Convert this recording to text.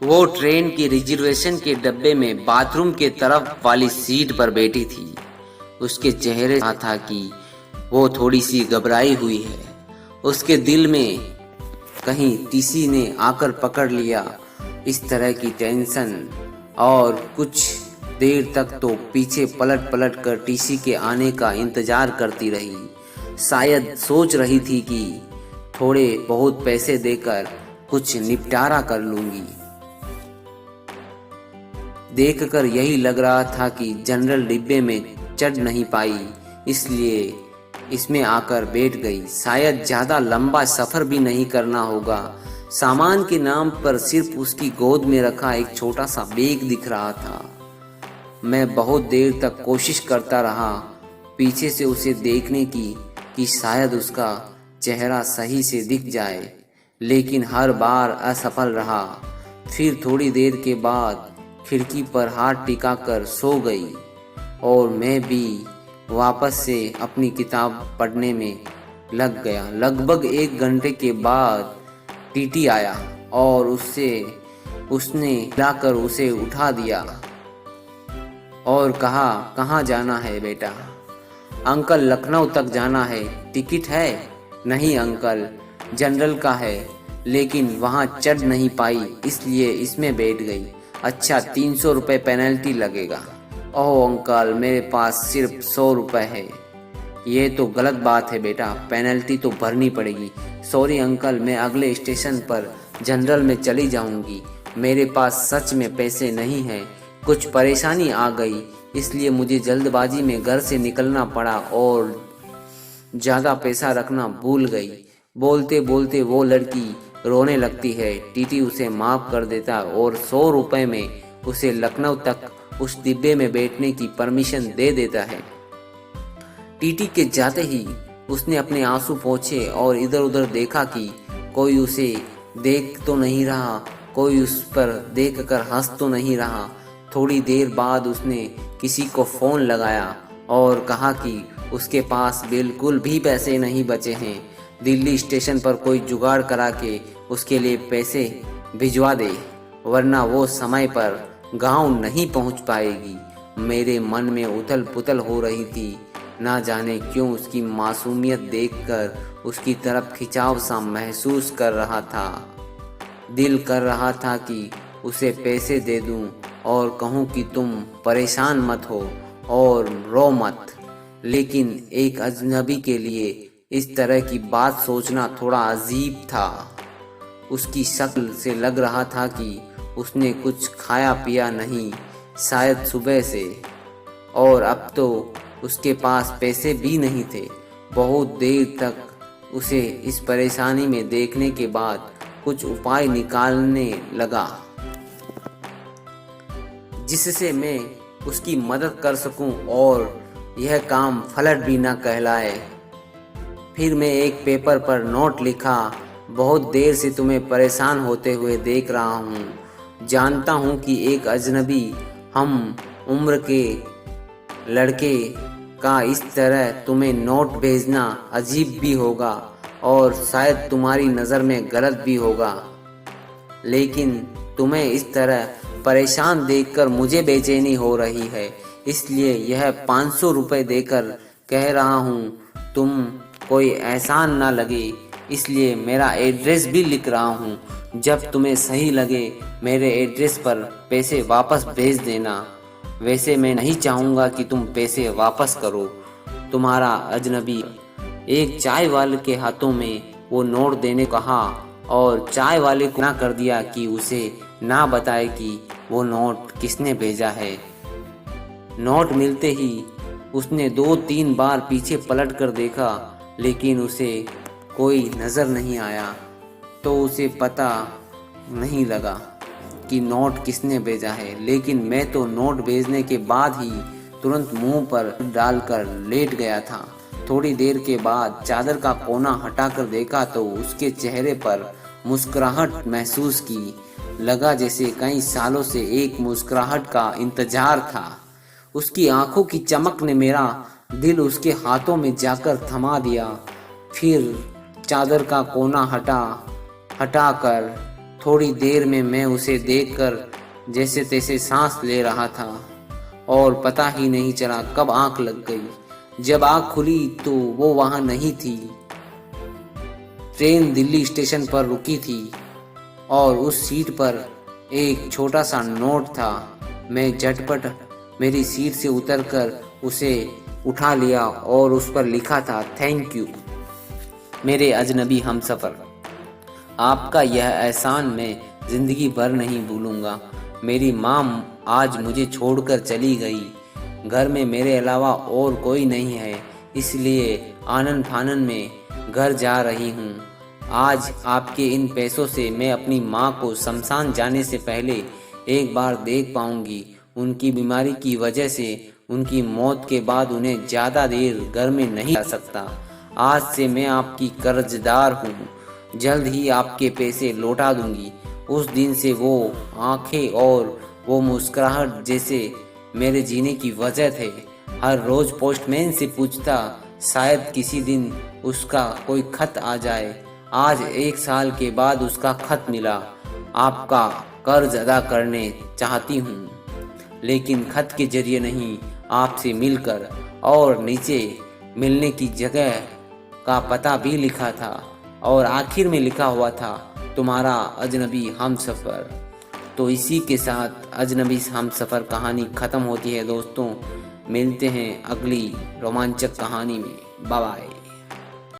वो ट्रेन की रिजर्वेशन के डब्बे में बाथरूम के तरफ वाली सीट पर बैठी थी। उसके चेहरे था कि वो थोड़ी सी घबराई हुई है। उसके दिल में कहीं टीसी ने आकर पकड़ लिया इस तरह की टेंशन, और कुछ देर तक तो पीछे पलट पलट कर टीसी के आने का इंतजार करती रही। शायद सोच रही थी कि थोड़े बहुत पैसे देकर कुछ निपटारा कर लूंगी। देखकर यही लग रहा था कि जनरल डिब्बे में चढ़ नहीं पाई, इसलिए इसमें आकर बैठ गई। शायद ज्यादा लंबा सफर भी नहीं करना होगा। सामान के नाम पर सिर्फ उसकी गोद में रखा एक छोटा सा बैग दिख रहा था। मैं बहुत देर तक कोशिश करता रहा पीछे से उसे देखने की कि शायद उसका चेहरा सही से दिख जाए, लेकिन हर बार असफल रहा। फिर थोड़ी देर के बाद खिड़की पर हाथ टिकाकर सो गई और मैं भी वापस से अपनी किताब पढ़ने में लग गया। लगभग 1 घंटे के बाद टीटी आया और उसने लाकर उसे उठा दिया और कहा, कहाँ जाना है बेटा? अंकल, लखनऊ तक जाना है। टिकट है? नहीं अंकल, जनरल का है, लेकिन वहाँ चढ़ नहीं पाई इसलिए इसमें बैठ गई। अच्छा, 300 रुपये पेनल्टी लगेगा। ओह अंकल, मेरे पास सिर्फ 100 रुपये है। ये तो गलत बात है बेटा, पेनल्टी तो भरनी पड़ेगी। सॉरी अंकल, मैं अगले स्टेशन पर जनरल में चली जाऊंगी। मेरे पास सच में पैसे नहीं हैं। कुछ परेशानी आ गई इसलिए मुझे जल्दबाजी में घर से निकलना पड़ा और ज़्यादा पैसा रखना भूल गई। बोलते बोलते वो लड़की रोने लगती है। टीटी उसे माफ़ कर देता और 100 रुपये में उसे लखनऊ तक उस डिब्बे में बैठने की परमिशन दे देता है। टीटी के जाते ही उसने अपने आंसू पोंछे और इधर उधर देखा कि कोई उसे देख तो नहीं रहा, कोई उस पर देखकर हंस तो नहीं रहा। थोड़ी देर बाद उसने किसी को फ़ोन लगाया और कहा कि उसके पास बिल्कुल भी पैसे नहीं बचे हैं। दिल्ली स्टेशन पर कोई जुगाड़ करा के उसके लिए पैसे भिजवा दे, वरना वो समय पर गांव नहीं पहुंच पाएगी। मेरे मन में उथल पुथल हो रही थी। ना जाने क्यों उसकी मासूमियत देखकर उसकी तरफ खिंचाव सा महसूस कर रहा था। दिल कर रहा था कि उसे पैसे दे दूं और कहूं कि तुम परेशान मत हो और रो मत, लेकिन एक अजनबी के लिए इस तरह की बात सोचना थोड़ा अजीब था। उसकी शक्ल से लग रहा था कि उसने कुछ खाया पिया नहीं, शायद सुबह से, और अब तो उसके पास पैसे भी नहीं थे। बहुत देर तक उसे इस परेशानी में देखने के बाद कुछ उपाय निकालने लगा जिससे मैं उसकी मदद कर सकूं और यह काम फलट भी न कहलाए। फिर मैं एक पेपर पर नोट लिखा, बहुत देर से तुम्हें परेशान होते हुए देख रहा हूँ। जानता हूँ कि एक अजनबी हम उम्र के लड़के का इस तरह तुम्हें नोट भेजना अजीब भी होगा और शायद तुम्हारी नज़र में गलत भी होगा, लेकिन तुम्हें इस तरह परेशान देखकर मुझे बेचैनी हो रही है, इसलिए यह 500 रुपये देकर कह रहा हूँ। तुम कोई एहसान ना लगे इसलिए मेरा एड्रेस भी लिख रहा हूँ। जब तुम्हें सही लगे मेरे एड्रेस पर पैसे वापस भेज देना। वैसे मैं नहीं चाहूँगा कि तुम पैसे वापस करो। तुम्हारा अजनबी। एक चाय वाले के हाथों में वो नोट देने कहा और चाय वाले को ना कर दिया कि उसे ना बताए कि वो नोट किसने भेजा है। नोट मिलते ही उसने 2-3 बार पीछे पलट कर देखा, लेकिन उसे कोई नज़र नहीं आया, तो उसे पता नहीं लगा कि नोट किसने भेजा है। लेकिन मैं तो नोट भेजने के बाद ही तुरंत मुंह पर डालकर लेट गया था। थोड़ी देर के बाद चादर का कोना हटाकर देखा तो उसके चेहरे पर मुस्कुराहट महसूस की। लगा जैसे कई सालों से एक मुस्कुराहट का इंतजार था। उसकी आंखों की चमक ने मेरा दिल उसके हाथों में जाकर थमा दिया। फिर चादर का कोना हटाकर थोड़ी देर में मैं उसे देखकर जैसे तैसे सांस ले रहा था और पता ही नहीं चला कब आंख लग गई। जब आंख खुली तो वो वहां नहीं थी। ट्रेन दिल्ली स्टेशन पर रुकी थी और उस सीट पर एक छोटा सा नोट था। मैं झटपट मेरी सीट से उतरकर उसे उठा लिया और उस पर लिखा था, थैंक यू मेरे अजनबी हमसफ़र। आपका यह एहसान मैं ज़िंदगी भर नहीं भूलूंगा। मेरी माँ आज मुझे छोड़कर चली गई। घर में मेरे अलावा और कोई नहीं है, इसलिए आनन फानन में घर जा रही हूँ। आज आपके इन पैसों से मैं अपनी माँ को शमशान जाने से पहले एक बार देख पाऊंगी। उनकी बीमारी की वजह से उनकी मौत के बाद उन्हें ज़्यादा देर घर में नहीं रह सकता। आज से मैं आपकी कर्जदार हूँ। जल्द ही आपके पैसे लौटा दूंगी। उस दिन से वो आंखें और वो मुस्कुराहट जैसे मेरे जीने की वजह थे। हर रोज़ पोस्टमैन से पूछता, शायद किसी दिन उसका कोई खत आ जाए। आज 1 साल के बाद उसका खत मिला। आपका कर्ज अदा करने चाहती हूँ, लेकिन खत के जरिए नहीं, आपसे मिलकर। और नीचे मिलने की जगह का पता भी लिखा था और आखिर में लिखा हुआ था, तुम्हारा अजनबी हमसफ़र। तो इसी के साथ अजनबी हमसफ़र कहानी ख़त्म होती है दोस्तों। मिलते हैं अगली रोमांचक कहानी में। Bye bye.